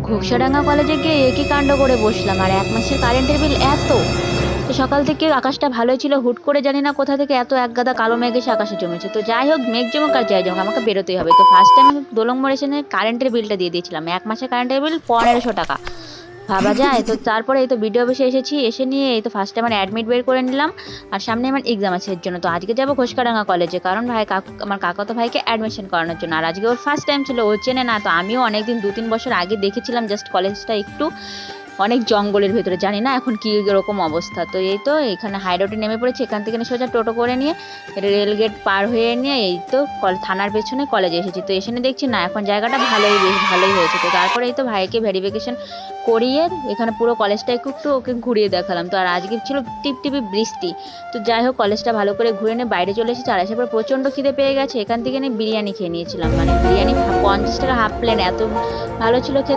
ঘোকসাডাঙ্গা কলেজে গিয়ে একই কাণ্ড করে বসলাম, আর 1 মাসের কারেন্টের বিল এত! তো সকাল থেকে আকাশটা ভালোই ছিল, হুট করে জানি না কোথা থেকে এত একগাদা কালো মেঘ এসে আকাশে জমেছে। তো যাই হোক, মেঘ জমুক আর যাই জমুক, আমাকে বেরোতেই হবে। তো ফার্স্ট টাইম আমি দোলং মোড় স্টেশনে কারেন্টের বিলটা দিয়ে দিয়েছিলাম, 1 মাসের কারেন্টের বিল 1500 টাকা। ভাবা যায়? তো তারপরে এই তো বিডিও অফিসে এসেছি, এসে নিয়ে এই তো ফার্স্টে আমার অ্যাডমিট বের করে নিলাম। আর সামনে আমার এক্সাম আছে এর জন্য। তো আজকে যাবো ঘোষকাডাঙ্গা কলেজে, কারণ আমার কাকাতো ভাইকে অ্যাডমিশন করানোর জন্য। আর আজকে ওর ফার্স্ট টাইম ছিল, ও চেনে না। তো আমিও অনেকদিন 2-3 বছর আগে দেখেছিলাম, জাস্ট কলেজটা একটু অনেক জঙ্গলের ভেতরে, জানি না এখন কি রকম অবস্থা। তো এই তো এখানে হাই রোডে নেমে পড়েছি, এখান থেকে সোজা টোটো করে নিয়ে রেল গেট পার হয়ে নিয়ে এই তো থানার পেছনে কলেজে এসেছি। তো এসে দেখছি না, এখন জায়গাটা ভালোই, বেশ ভালোই হয়েছে। তো তারপরে এই তো ভাইকে ভেরিফিকেশন করিয়ে এখানে পুরো কলেজটা একটু একটু ওকে ঘুরিয়ে দেখালাম। তো আর আজকে ছিল টিপটিপি বৃষ্টি। তো যাই হোক, কলেজটা ভালো করে ঘুরে নিয়ে বাইরে চলে এসেছি। আর এসে পরে প্রচণ্ড খিদে পেয়ে গেছে, এখান থেকে নিয়ে বিরিয়ানি খেয়ে নিয়েছিলাম। মানে বিরিয়ানি 50 টাকা হাফ প্লেট, এত ভালো ছিল খেতে।